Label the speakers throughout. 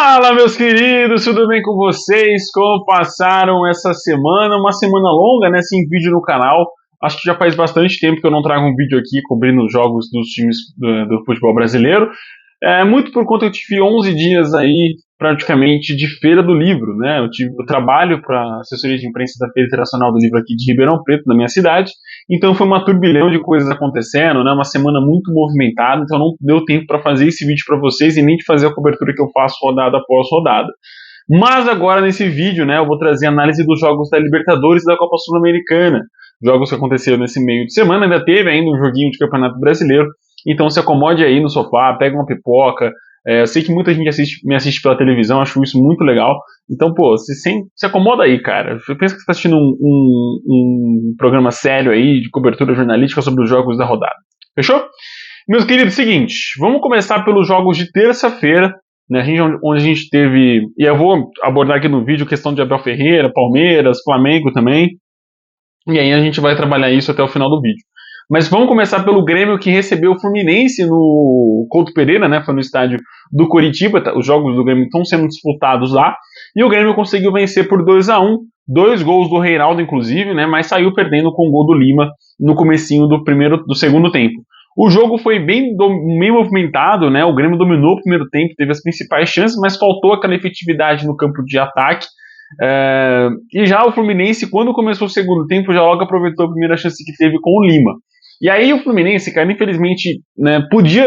Speaker 1: Fala, meus queridos, tudo bem com vocês? Como passaram essa semana? Uma semana longa, né, sem vídeo no canal. Acho que já faz bastante tempo que eu não trago um vídeo aqui cobrindo os jogos dos times do futebol brasileiro. Muito por conta que eu tive 11 dias aí, praticamente, de Feira do Livro, né? Eu trabalho para a assessoria de imprensa da Feira Internacional do Livro aqui de Ribeirão Preto, na minha cidade. Então foi uma turbilhão de coisas acontecendo, né? Uma semana muito movimentada, então não deu tempo para fazer esse vídeo para vocês e nem de fazer a cobertura que eu faço rodada após rodada. Mas agora nesse vídeo, né, eu vou trazer análise dos jogos da Libertadores e da Copa Sul-Americana. Jogos que aconteceram nesse meio de semana, ainda teve ainda um joguinho de Campeonato Brasileiro. Então se acomode aí no sofá, pega uma pipoca. Eu sei que muita gente me assiste pela televisão, acho isso muito legal. Então, pô, se acomoda aí, cara. Pensa que você está assistindo um programa sério aí de cobertura jornalística sobre os jogos da rodada. Fechou? Meus queridos, seguinte, vamos começar pelos jogos de terça-feira, né, onde a gente teve, e eu vou abordar aqui no vídeo questão de Abel Ferreira, Palmeiras, Flamengo também, e aí a gente vai trabalhar isso até o final do vídeo. Mas vamos começar pelo Grêmio, que recebeu o Fluminense no Couto Pereira, né? Foi no estádio do Coritiba. Os jogos do Grêmio estão sendo disputados lá. E o Grêmio conseguiu vencer por 2-1. 2 gols do Reinaldo, inclusive, né? Mas saiu perdendo com o gol do Lima no comecinho do segundo tempo. O jogo foi bem movimentado, né? O Grêmio dominou o primeiro tempo, teve as principais chances, mas faltou aquela efetividade no campo de ataque. E já o Fluminense, quando começou o segundo tempo, já logo aproveitou a primeira chance que teve com o Lima. E aí o Fluminense, cara, infelizmente, né,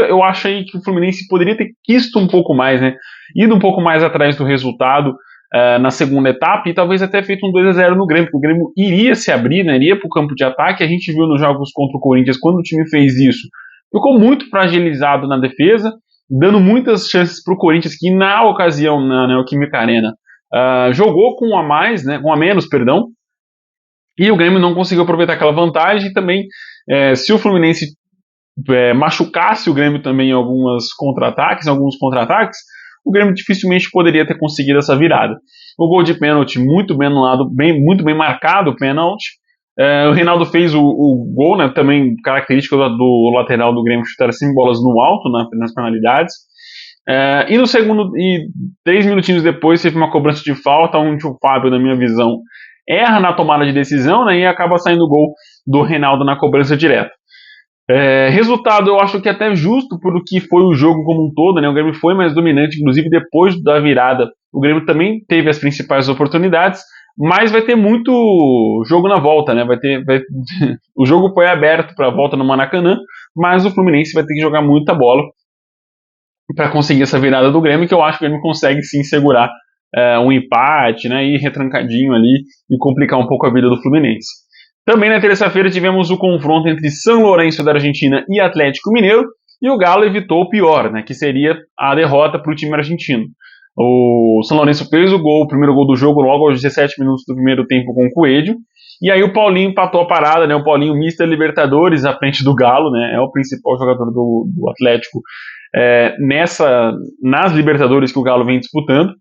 Speaker 1: eu achei que o Fluminense poderia ter quisto um pouco mais, né, ido um pouco mais atrás do resultado na segunda etapa e talvez até feito um 2-0 no Grêmio, porque o Grêmio iria se abrir, né, iria para o campo de ataque. A gente viu nos jogos contra o Corinthians, quando o time fez isso, ficou muito fragilizado na defesa, dando muitas chances para o Corinthians, que na ocasião, na Neoquímica Arena, jogou com a mais, né, com a menos, perdão, e o Grêmio não conseguiu aproveitar aquela vantagem. E também, se o Fluminense machucasse o Grêmio também em alguns contra-ataques, o Grêmio dificilmente poderia ter conseguido essa virada. O gol de pênalti muito bem anulado, muito bem marcado o pênalti. O Reinaldo fez o gol, né, também característica do lateral do Grêmio, chutar assim bolas no alto, nas penalidades. E no segundo, 3 minutinhos depois, teve uma cobrança de falta, onde o Fábio, na minha visão, erra na tomada de decisão, né, e acaba saindo o gol do Reinaldo na cobrança direta. Resultado, eu acho que até justo por o que foi o jogo como um todo, né, o Grêmio foi mais dominante, inclusive depois da virada, o Grêmio também teve as principais oportunidades, mas vai ter muito jogo na volta, né, o jogo foi aberto para a volta no Maracanã, mas o Fluminense vai ter que jogar muita bola para conseguir essa virada do Grêmio, que eu acho que o Grêmio consegue sim segurar um empate, né, ir retrancadinho ali e complicar um pouco a vida do Fluminense. Também na terça-feira tivemos o confronto entre São Lourenço da Argentina e Atlético Mineiro, e o Galo evitou o pior, né, que seria a derrota para o time argentino. O São Lourenço fez o primeiro gol do jogo logo aos 17 minutos do primeiro tempo com o Coelho, e aí o Paulinho empatou a parada, né, o Paulinho Mister Libertadores à frente do Galo, né, é o principal jogador do Atlético nas Libertadores que o Galo vem disputando.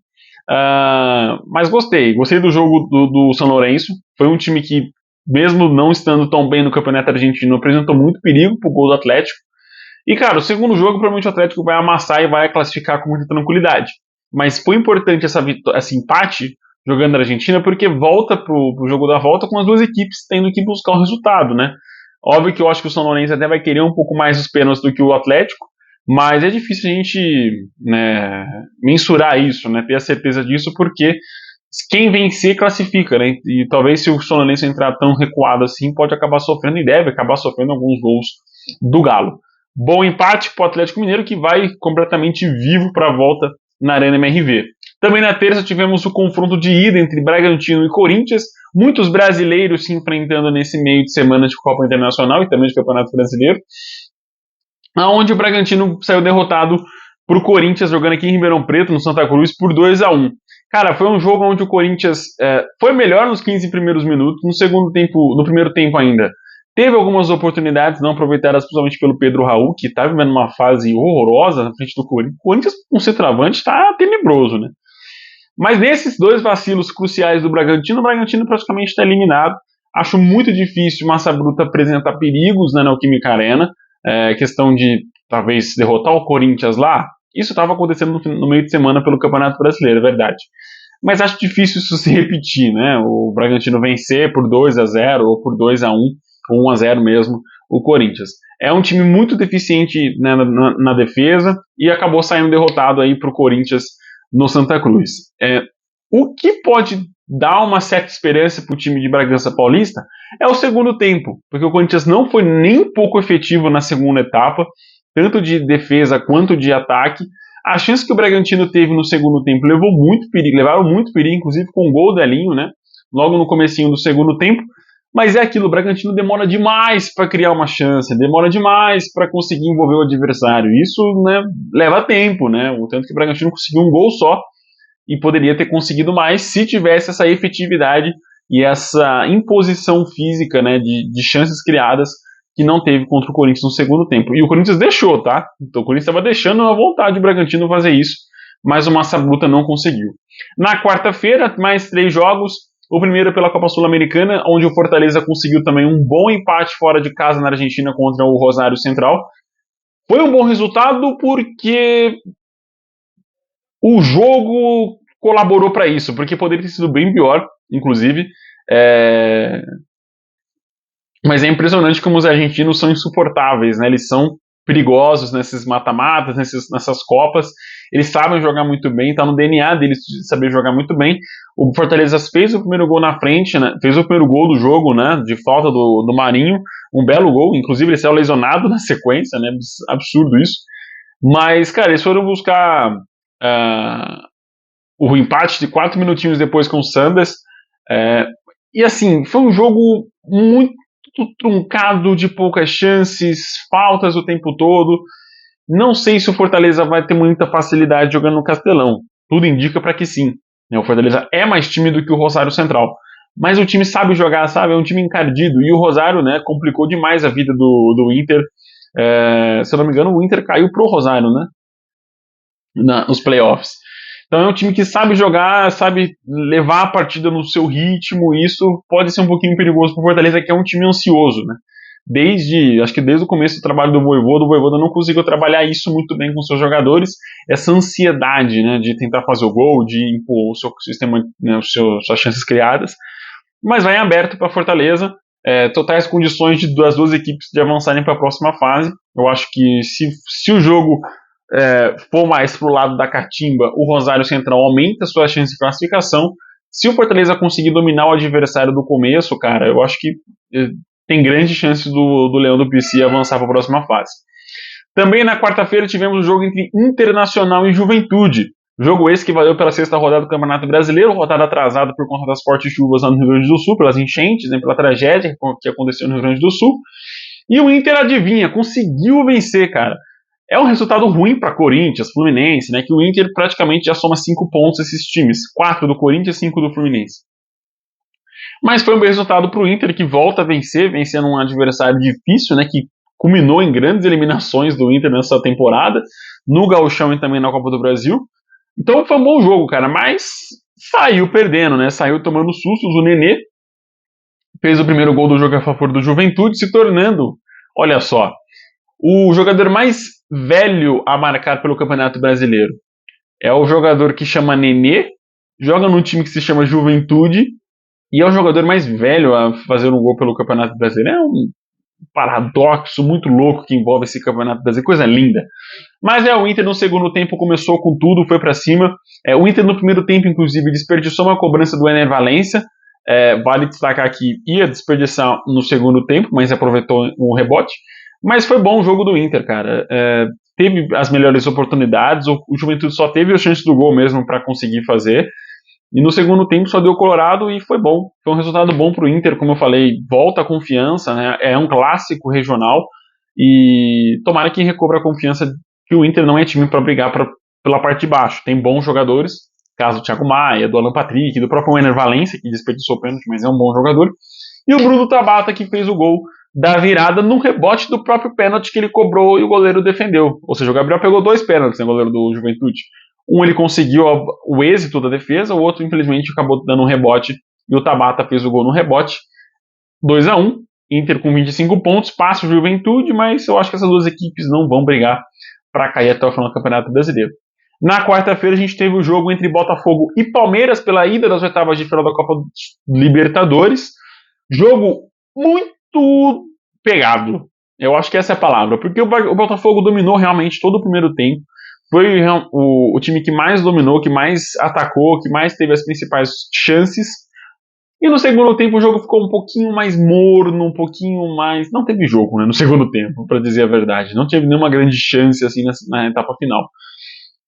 Speaker 1: Mas gostei do jogo do São Lourenço. Foi um time que, mesmo não estando tão bem no campeonato argentino, apresentou muito perigo pro gol do Atlético. E, cara, o segundo jogo, provavelmente o Atlético vai amassar e vai classificar com muita tranquilidade. Mas foi importante esse empate jogando na Argentina, porque volta pro jogo da volta com as duas equipes tendo que buscar o resultado, né? Óbvio que eu acho que o São Lourenço até vai querer um pouco mais os pênaltis do que o Atlético, mas é difícil a gente, né, mensurar isso, né, ter a certeza disso, porque quem vencer classifica, né, e talvez se o São Lourenço entrar tão recuado assim, pode acabar sofrendo e deve acabar sofrendo alguns gols do Galo. Bom empate para o Atlético Mineiro, que vai completamente vivo para a volta na Arena MRV. Também na terça tivemos o confronto de ida entre Bragantino e Corinthians, muitos brasileiros se enfrentando nesse meio de semana de Copa Internacional e também de Campeonato Brasileiro, onde o Bragantino saiu derrotado pro Corinthians, jogando aqui em Ribeirão Preto, no Santa Cruz, por 2-1. Cara, foi um jogo onde o Corinthians foi melhor nos 15 primeiros minutos, no primeiro tempo ainda. Teve algumas oportunidades não aproveitadas, principalmente pelo Pedro Raul, que tá vivendo uma fase horrorosa na frente do Corinthians. O Corinthians, com centroavante, tá tenebroso, né? Mas nesses dois vacilos cruciais do Bragantino, o Bragantino praticamente está eliminado. Acho muito difícil o Massa Bruta apresentar perigos na Neoquímica Arena. Questão de talvez derrotar o Corinthians lá, Isso estava acontecendo no meio de semana pelo Campeonato Brasileiro, é verdade. Mas acho difícil isso se repetir, né? O Bragantino vencer por 2-0 ou por 2-1, ou 1-0 mesmo, o Corinthians. É um time muito deficiente, né, na defesa e acabou saindo derrotado aí para o Corinthians no Santa Cruz. O que pode dar uma certa esperança para o time de Bragança Paulista é o segundo tempo, porque o Corinthians não foi nem um pouco efetivo na segunda etapa, tanto de defesa quanto de ataque. A chance que o Bragantino teve no segundo tempo levaram muito perigo, inclusive com o gol do Elinho, né? Logo no comecinho do segundo tempo. Mas é aquilo, o Bragantino demora demais para criar uma chance, demora demais para conseguir envolver o adversário. Isso, né, leva tempo, né? O tanto que o Bragantino conseguiu um gol só e poderia ter conseguido mais se tivesse essa efetividade e essa imposição física, né, de chances criadas que não teve contra o Corinthians no segundo tempo. E o Corinthians deixou, tá? Então o Corinthians estava deixando à vontade o Bragantino fazer isso, mas o Massa Bruta não conseguiu. Na quarta-feira, mais 3 jogos. O primeiro pela Copa Sul-Americana, onde o Fortaleza conseguiu também um bom empate fora de casa na Argentina contra o Rosário Central. Foi um bom resultado porque o jogo colaborou para isso, porque poderia ter sido bem pior, inclusive. Mas é impressionante como os argentinos são insuportáveis, né? Eles são perigosos nesses mata-matas, nessas Copas. Eles sabem jogar muito bem, tá no DNA deles de saber jogar muito bem. O Fortaleza fez o primeiro gol na frente, né? Fez o primeiro gol do jogo, né? De falta do Marinho. Um belo gol, inclusive ele saiu lesionado na sequência, né? Absurdo isso. Mas, cara, eles foram buscar o empate de 4 minutinhos depois com o Sanders. E assim, foi um jogo muito truncado, de poucas chances, faltas o tempo todo. Não sei se o Fortaleza vai ter muita facilidade jogando no Castelão. Tudo indica para que sim. O Fortaleza é mais tímido que o Rosário Central. Mas o time sabe jogar, sabe? É um time encardido. E o Rosário, né, complicou demais a vida do Inter. Se eu não me engano, o Inter caiu pro Rosário, né? Nos playoffs. Então é um time que sabe jogar, sabe levar a partida no seu ritmo, e isso pode ser um pouquinho perigoso para o Fortaleza, que é um time ansioso, né? Acho que desde o começo do trabalho do Vojvoda não conseguiu trabalhar isso muito bem com seus jogadores, essa ansiedade, né, de tentar fazer o gol, de impor o seu sistema, né, suas chances criadas, mas vai aberto para Fortaleza, totais condições das duas equipes de avançarem para a próxima fase. Eu acho que se o jogo for mais pro lado da catimba, o Rosário Central aumenta sua chance de classificação. Se o Fortaleza conseguir dominar o adversário do começo, cara, eu acho que tem grande chance do Leão do Pici avançar para a próxima fase. Também na quarta-feira tivemos o jogo entre Internacional e Juventude. Jogo esse que valeu pela 6ª rodada do Campeonato Brasileiro, rodada atrasada por conta das fortes chuvas lá no Rio Grande do Sul, pelas enchentes, né, pela tragédia que aconteceu no Rio Grande do Sul. E o Inter, adivinha, conseguiu vencer, cara. É um resultado ruim para Corinthians, Fluminense, né? Que o Inter praticamente já soma 5 pontos esses times. 4 do Corinthians e 5 do Fluminense. Mas foi um bom resultado para o Inter, que volta a vencer, vencendo um adversário difícil, né? Que culminou em grandes eliminações do Inter nessa temporada, no Gauchão e também na Copa do Brasil. Então foi um bom jogo, cara, mas saiu perdendo, né? Saiu tomando sustos. O Nenê fez o primeiro gol do jogo a favor do Juventude, se tornando, olha só, o jogador mais velho a marcar pelo Campeonato Brasileiro. É o jogador que chama Nenê, joga num time que se chama Juventude, e é o jogador mais velho a fazer um gol pelo Campeonato Brasileiro. É um paradoxo muito louco que envolve esse Campeonato Brasileiro, coisa linda. Mas o Inter no segundo tempo começou com tudo, foi para cima. O Inter no primeiro tempo, inclusive, desperdiçou uma cobrança do Ener Valencia. Vale destacar que ia desperdiçar no segundo tempo, mas aproveitou um rebote. Mas foi bom o jogo do Inter, cara. Teve as melhores oportunidades, o Juventude só teve a chance do gol mesmo para conseguir fazer. E no segundo tempo só deu Colorado e foi bom. Foi um resultado bom para o Inter, como eu falei, volta a confiança, né? É um clássico regional e tomara que recobra a confiança que o Inter não é time para brigar pela parte de baixo. Tem bons jogadores, caso do Thiago Maia, do Alan Patrick, do próprio Ener Valencia, que desperdiçou o pênalti, mas é um bom jogador. E o Bruno Tabata, que fez o gol da virada no rebote do próprio pênalti que ele cobrou e o goleiro defendeu. Ou seja, o Gabriel pegou 2 pênaltis, né, o goleiro do Juventude. Um ele conseguiu o êxito da defesa, o outro infelizmente acabou dando um rebote e o Tabata fez o gol no rebote. 2-1, Inter com 25 pontos, passa o Juventude, mas eu acho que essas duas equipes não vão brigar para cair até o final do Campeonato Brasileiro. Na quarta-feira a gente teve o jogo entre Botafogo e Palmeiras pela ida das oitavas de final da Copa Libertadores. Jogo muito pegado. Eu acho que essa é a palavra, porque o Botafogo dominou realmente todo o primeiro tempo. Foi o time que mais dominou, que mais atacou, que mais teve as principais chances. E no segundo tempo o jogo ficou um pouquinho mais morno, um pouquinho mais... Não teve jogo, né, no segundo tempo, para dizer a verdade. Não teve nenhuma grande chance assim na etapa final.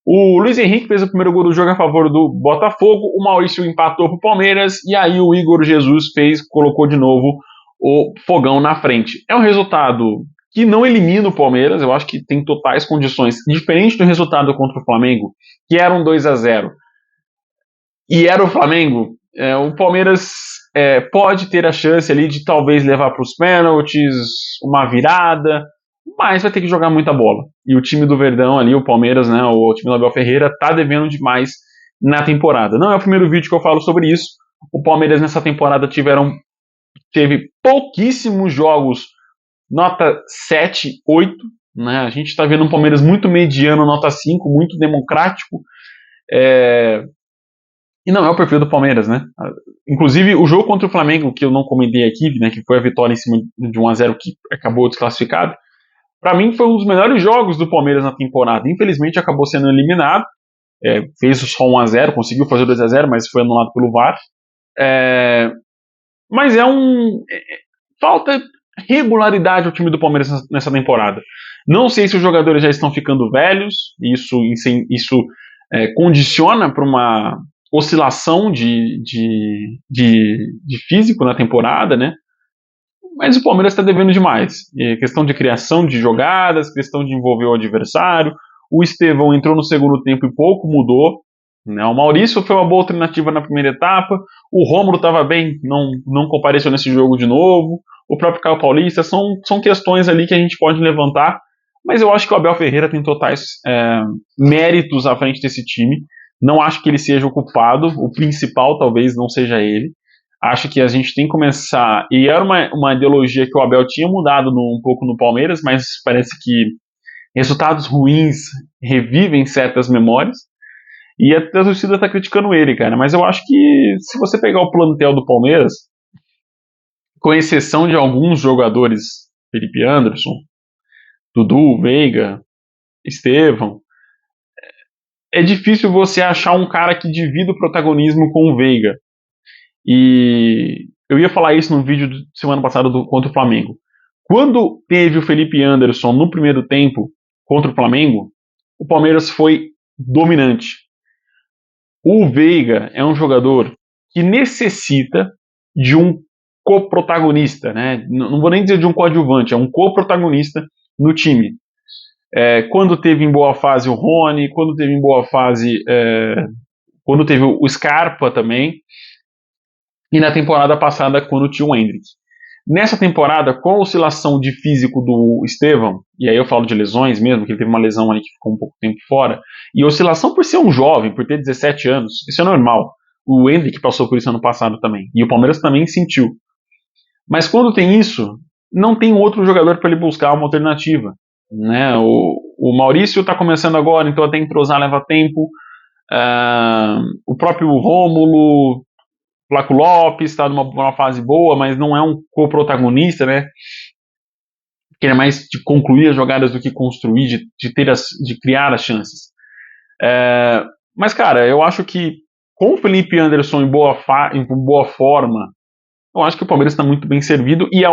Speaker 1: O Luiz Henrique fez o primeiro gol do jogo a favor do Botafogo, o Maurício empatou para o Palmeiras e aí o Igor Jesus colocou de novo o Fogão na frente. É um resultado que não elimina o Palmeiras, eu acho que tem totais condições, diferente do resultado contra o Flamengo, que era um 2-0, e era o Flamengo, o Palmeiras pode ter a chance ali de talvez levar para os pênaltis, uma virada, mas vai ter que jogar muita bola. E o time do Verdão ali, o Palmeiras, né, o time do Abel Ferreira, tá devendo demais na temporada. Não é o primeiro vídeo que eu falo sobre isso. O Palmeiras nessa temporada teve pouquíssimos jogos nota 7, 8. Né? A gente está vendo um Palmeiras muito mediano, nota 5, muito democrático. E não é o perfil do Palmeiras, né? Inclusive, o jogo contra o Flamengo, que eu não comentei aqui, né, que foi a vitória em cima de 1-0 que acabou desclassificado, para mim foi um dos melhores jogos do Palmeiras na temporada. Infelizmente acabou sendo eliminado, fez só 1-0, conseguiu fazer 2-0, mas foi anulado pelo VAR. Mas falta regularidade ao time do Palmeiras nessa temporada. Não sei se os jogadores já estão ficando velhos, isso condiciona para uma oscilação de físico na temporada, né? Mas o Palmeiras está devendo demais. Questão de criação de jogadas, questão de envolver o adversário. O Estevão entrou no segundo tempo e pouco mudou. Né? O Maurício foi uma boa alternativa na primeira etapa. O Rômulo estava bem, não compareceu nesse jogo de novo. O próprio Caio Paulista. São questões ali que a gente pode levantar. Mas eu acho que o Abel Ferreira tem totais méritos à frente desse time. Não acho que ele seja o culpado. O principal talvez não seja ele. Acho que a gente tem que começar... E era uma ideologia que o Abel tinha mudado um pouco no Palmeiras, mas parece que resultados ruins revivem certas memórias. E a torcida tá criticando ele, cara. Mas eu acho que se você pegar o plantel do Palmeiras, com exceção de alguns jogadores, Felipe Anderson, Dudu, Veiga, Estevão, é difícil você achar um cara que divida o protagonismo com o Veiga. E eu ia falar isso no vídeo de semana passada contra o Flamengo. Quando teve o Felipe Anderson no primeiro tempo contra o Flamengo, o Palmeiras foi dominante. O Veiga é um jogador que necessita de um coprotagonista, né? Não vou nem dizer de um coadjuvante, é um coprotagonista no time. Quando teve em boa fase o Rony, quando teve em boa fase, quando teve o Scarpa também, e na temporada passada quando tinha o Endrick. Nessa temporada, com a oscilação de físico do Estevão, e aí eu falo de lesões mesmo, que ele teve uma lesão ali que ficou um pouco tempo fora, e oscilação por ser um jovem, por ter 17 anos, isso é normal. O Endrick passou por isso ano passado também, e o Palmeiras também sentiu. Mas quando tem isso, não tem outro jogador para ele buscar uma alternativa. Né? O Maurício está começando agora, então até entrosar leva tempo. O próprio Rômulo, Flaco Lopes está numa fase boa, mas não é um co-protagonista, né? Que é mais de concluir as jogadas do que construir, de criar as chances. Mas, cara, eu acho que com o Felipe Anderson em boa forma, eu acho que o Palmeiras está muito bem servido e é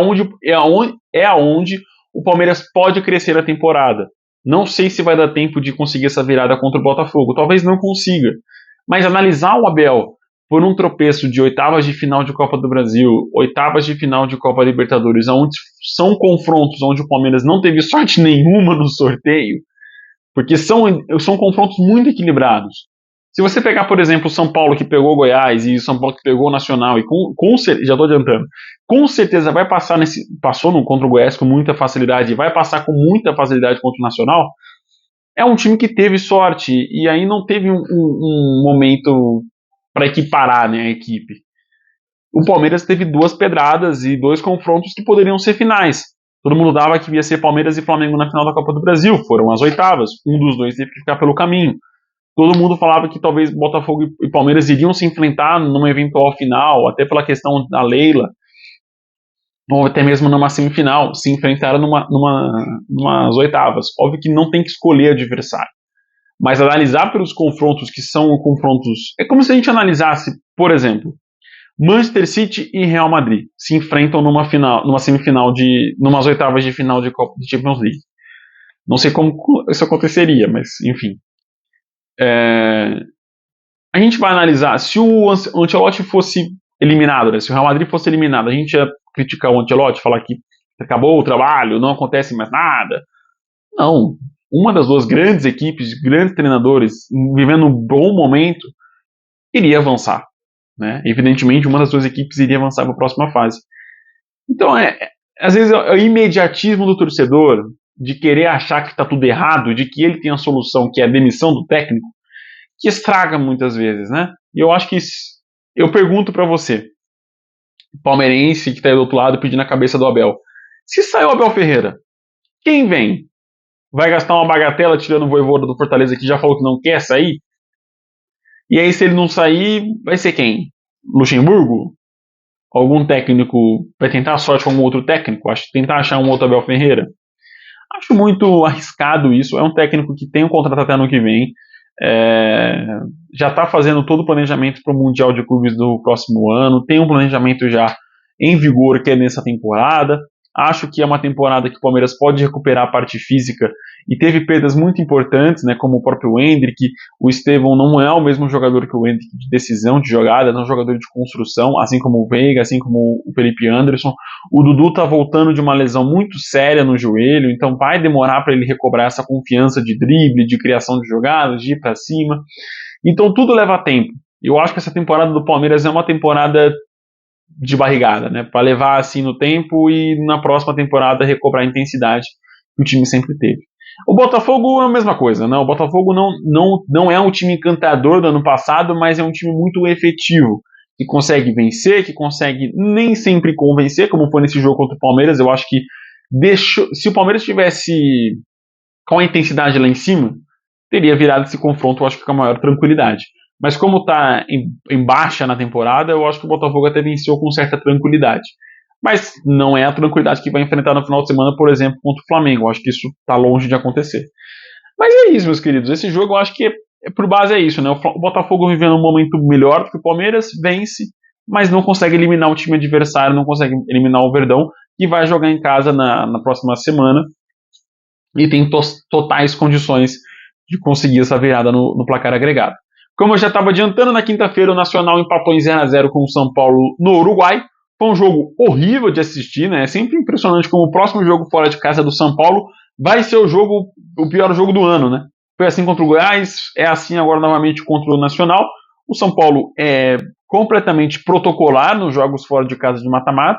Speaker 1: aonde o Palmeiras pode crescer a temporada. Não sei se vai dar tempo de conseguir essa virada contra o Botafogo. Talvez não consiga. Mas analisar o Abel por um tropeço de oitavas de final de Copa do Brasil, oitavas de final de Copa Libertadores, onde são confrontos onde o Palmeiras não teve sorte nenhuma no sorteio, porque são confrontos muito equilibrados. Se você pegar, por exemplo, o São Paulo que pegou o Goiás e o São Paulo que pegou o Nacional, e já estou adiantando, com certeza vai passar passou contra o Goiás com muita facilidade e vai passar com muita facilidade contra o Nacional, é um time que teve sorte e aí não teve um momento para equiparar, né, a equipe. O Palmeiras teve duas pedradas e dois confrontos que poderiam ser finais. Todo mundo dava que ia ser Palmeiras e Flamengo na final da Copa do Brasil. Foram as oitavas. Um dos dois teve que ficar pelo caminho. Todo mundo falava que talvez Botafogo e Palmeiras iriam se enfrentar numa eventual final, até pela questão da Leila, ou até mesmo numa semifinal. Se enfrentaram numas oitavas. Óbvio que não tem que escolher adversário. Mas analisar pelos confrontos que são confrontos... É como se a gente analisasse, por exemplo, Manchester City e Real Madrid se enfrentam numa semifinal numas oitavas de final de Copa de Champions League. Não sei como isso aconteceria, mas enfim. A gente vai analisar, se o Ancelotti fosse eliminado, né, se o Real Madrid fosse eliminado, a gente ia criticar o Ancelotti, falar que acabou o trabalho, não acontece mais nada. Não. Uma das duas grandes equipes, grandes treinadores, vivendo um bom momento, iria avançar. Né? Evidentemente, uma das duas equipes iria avançar para a próxima fase. Então, às vezes, é o imediatismo do torcedor de querer achar que está tudo errado, de que ele tem a solução, que é a demissão do técnico, que estraga muitas vezes, né? E eu acho que eu pergunto para você, palmeirense que está aí do outro lado pedindo a cabeça do Abel, se sair o Abel Ferreira, quem vem? Vai gastar uma bagatela tirando o Vojvoda do Fortaleza que já falou que não quer sair? E aí, se ele não sair, vai ser quem? Luxemburgo? Algum técnico vai tentar a sorte com algum outro técnico? Tentar achar um outro Abel Ferreira? Acho muito arriscado isso. É um técnico que tem um contrato até ano que vem. Já está fazendo todo o planejamento para o Mundial de Clubes do próximo ano. Tem um planejamento já em vigor que é nessa temporada. Acho que é uma temporada que o Palmeiras pode recuperar a parte física e teve perdas muito importantes, né, como o próprio Endrick. O Estevão não é o mesmo jogador que o Endrick de decisão de jogada, é um jogador de construção, assim como o Veiga, assim como o Felipe Anderson. O Dudu está voltando de uma lesão muito séria no joelho, então vai demorar para ele recobrar essa confiança de drible, de criação de jogadas, de ir para cima. Então tudo leva tempo. Eu acho que essa temporada do Palmeiras é uma temporada de barrigada, né, para levar assim no tempo e na próxima temporada recobrar a intensidade que o time sempre teve. O Botafogo é a mesma coisa, né? O Botafogo não é um time encantador do ano passado, mas é um time muito efetivo, que consegue vencer, que consegue nem sempre convencer, como foi nesse jogo contra o Palmeiras. Eu acho que se o Palmeiras tivesse com a intensidade lá em cima, teria virado esse confronto, eu acho que com a maior tranquilidade. Mas como está em baixa na temporada, eu acho que o Botafogo até venceu com certa tranquilidade. Mas não é a tranquilidade que vai enfrentar no final de semana, por exemplo, contra o Flamengo. Eu acho que isso está longe de acontecer. Mas é isso, meus queridos. Esse jogo eu acho que por base é isso, né? O Botafogo vivendo um momento melhor do que o Palmeiras, vence, mas não consegue eliminar o time adversário, não consegue eliminar o Verdão, que vai jogar em casa na próxima semana e tem totais condições de conseguir essa virada no placar agregado. Como eu já estava adiantando, na quinta-feira o Nacional empatou em 0-0 com o São Paulo no Uruguai. Foi um jogo horrível de assistir, né? É sempre impressionante como o próximo jogo fora de casa do São Paulo vai ser o pior jogo do ano, né? Foi assim contra o Goiás, é assim agora novamente contra o Nacional. O São Paulo é completamente protocolar nos jogos fora de casa de mata-mata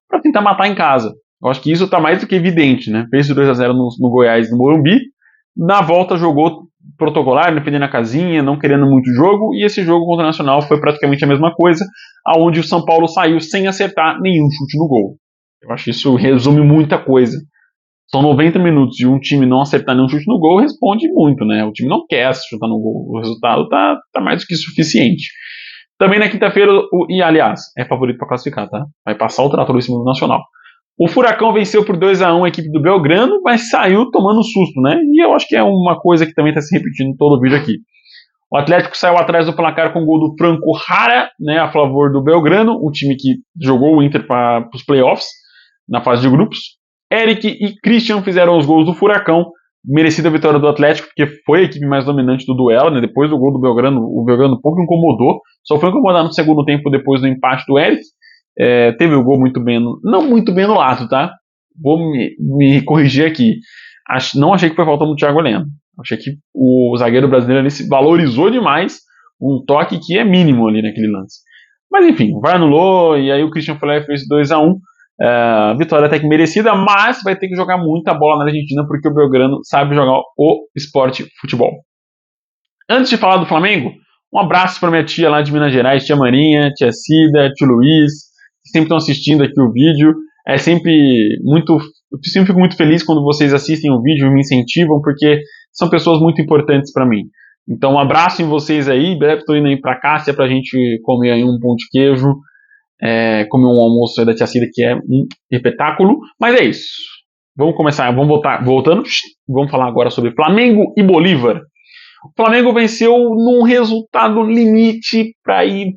Speaker 1: para tentar matar em casa. Eu acho que isso está mais do que evidente, né? Fez 2-0 no Goiás, no Morumbi. Na volta jogou protocolar, defendendo a casinha, não querendo muito jogo, e esse jogo contra o Nacional foi praticamente a mesma coisa, aonde o São Paulo saiu sem acertar nenhum chute no gol. Eu acho que isso resume muita coisa. São 90 minutos e um time não acertar nenhum chute no gol responde muito, né? O time não quer chutar no gol, o resultado tá mais do que suficiente. Também na quinta-feira, e aliás, é favorito para classificar, tá? Vai passar o trator em cima do Nacional. O Furacão venceu por 2-1 a equipe do Belgrano, mas saiu tomando susto, né? E eu acho que é uma coisa que também está se repetindo em todo o vídeo aqui. O Atlético saiu atrás do placar com o gol do Franco Jara, né, a favor do Belgrano, o time que jogou o Inter para os playoffs, na fase de grupos. Eric e Christian fizeram os gols do Furacão, merecida a vitória do Atlético, porque foi a equipe mais dominante do duelo, né? Depois do gol do Belgrano, o Belgrano pouco incomodou, só foi incomodado no segundo tempo depois do empate do Eric. Teve o gol muito bem, não muito bem anulado, tá? Vou me corrigir aqui. Não achei que foi falta do Thiago Heleno. Achei que o zagueiro brasileiro ali se valorizou demais um toque que é mínimo ali naquele lance. Mas enfim, o VAR anulou e aí o Christian foi lá e fez 2-1. Vitória até que merecida, mas vai ter que jogar muita bola na Argentina porque o Belgrano sabe jogar o esporte futebol. Antes de falar do Flamengo, um abraço para minha tia lá de Minas Gerais, tia Marinha, tia Cida, tio Luiz, que sempre estão assistindo aqui o vídeo. É sempre muito Eu sempre fico muito feliz quando vocês assistem o vídeo e me incentivam, porque são pessoas muito importantes para mim. Então, um abraço em vocês aí. Em breve estou indo aí para Cássia para a gente comer aí um pão de queijo, comer um almoço aí da tia Cida, que é um espetáculo. Mas é isso. Vamos começar, voltando. Vamos falar agora sobre Flamengo e Bolívar. O Flamengo venceu num resultado limite para ir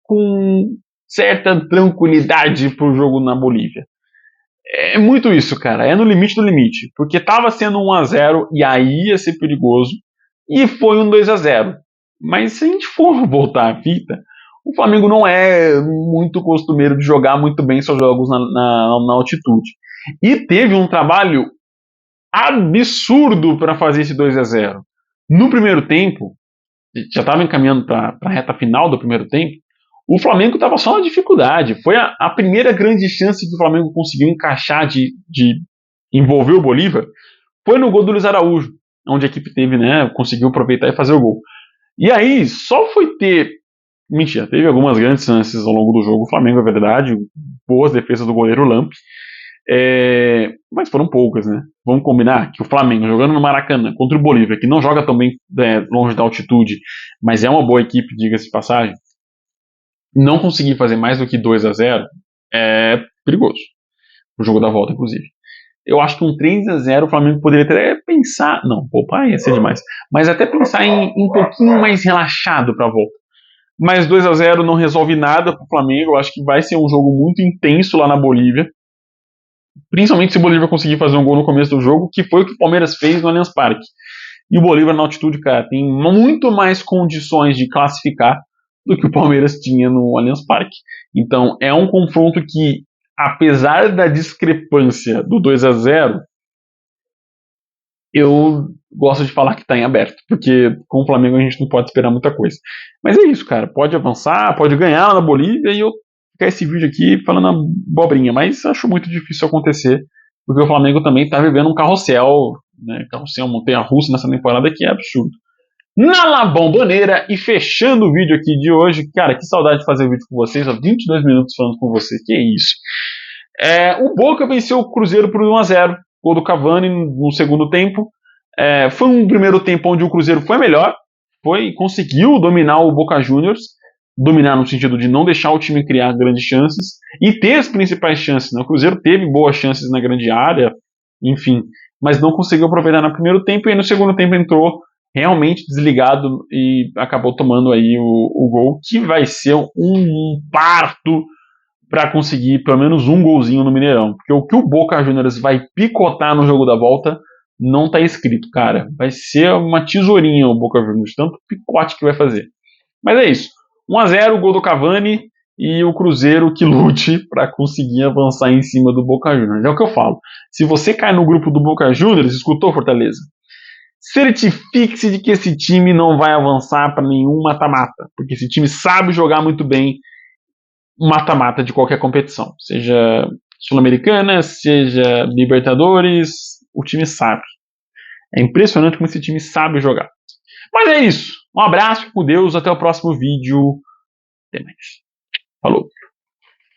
Speaker 1: com certa tranquilidade pro jogo na Bolívia. É muito isso, cara. É no limite do limite. Porque tava sendo 1-0 e aí ia ser perigoso. E foi um 2-0. Mas se a gente for voltar à fita, o Flamengo não é muito costumeiro de jogar muito bem seus jogos na altitude. E teve um trabalho absurdo para fazer esse 2-0. No primeiro tempo, já estava encaminhando para a reta final do primeiro tempo, o Flamengo estava só na dificuldade. Foi a primeira grande chance que o Flamengo conseguiu encaixar de envolver o Bolívar, foi no gol do Luiz Araújo, onde a equipe teve, né, conseguiu aproveitar e fazer o gol. E aí, só foi ter... Mentira, teve algumas grandes chances ao longo do jogo, o Flamengo, é verdade, boas defesas do goleiro Lamp, mas foram poucas, né? Vamos combinar que o Flamengo jogando no Maracanã contra o Bolívar, que não joga tão bem longe da altitude, mas é uma boa equipe, diga-se de passagem, não conseguir fazer mais do que 2-0 é perigoso. O jogo da volta, inclusive. Eu acho que um 3-0 o Flamengo poderia até pensar. Não, poupar ia ser demais. Mas até pensar em um pouquinho mais relaxado para a volta. Mas 2-0 não resolve nada para o Flamengo. Eu acho que vai ser um jogo muito intenso lá na Bolívia. Principalmente se o Bolívar conseguir fazer um gol no começo do jogo, que foi o que o Palmeiras fez no Allianz Parque. E o Bolívar na altitude, cara, tem muito mais condições de classificar do que o Palmeiras tinha no Allianz Parque. Então é um confronto que, apesar da discrepância do 2-0, eu gosto de falar que está em aberto, porque com o Flamengo a gente não pode esperar muita coisa. Mas é isso, cara, pode avançar, pode ganhar lá na Bolívia e eu ficar esse vídeo aqui falando abobrinha, mas acho muito difícil acontecer, porque o Flamengo também está vivendo um carrossel, né, carrossel montanha-russa nessa temporada que é absurdo. Na La Bombonera, e fechando o vídeo aqui de hoje, cara, que saudade de fazer vídeo com vocês, há 22 minutos falando com vocês, que isso. O Boca venceu o Cruzeiro por 1-0, gol do Cavani no segundo tempo. Foi um primeiro tempo onde o Cruzeiro foi melhor, conseguiu dominar o Boca Juniors, dominar no sentido de não deixar o time criar grandes chances, e ter as principais chances, né? O Cruzeiro teve boas chances na grande área, enfim, mas não conseguiu aproveitar no primeiro tempo, e aí no segundo tempo entrou realmente desligado e acabou tomando aí o gol, que vai ser um parto para conseguir pelo menos um golzinho no Mineirão. Porque o que o Boca Juniors vai picotar no jogo da volta não tá escrito, cara. Vai ser uma tesourinha o Boca Juniors, tanto picote que vai fazer. Mas é isso. 1-0, gol do Cavani, e o Cruzeiro que lute para conseguir avançar em cima do Boca Juniors. É o que eu falo. Se você cai no grupo do Boca Juniors, escutou, Fortaleza? Certifique-se de que esse time não vai avançar para nenhum mata-mata, porque esse time sabe jogar muito bem mata-mata de qualquer competição, seja Sul-Americana, seja Libertadores, o time sabe. É impressionante como esse time sabe jogar. Mas é isso. Um abraço, com Deus, até o próximo vídeo. Até mais. Falou.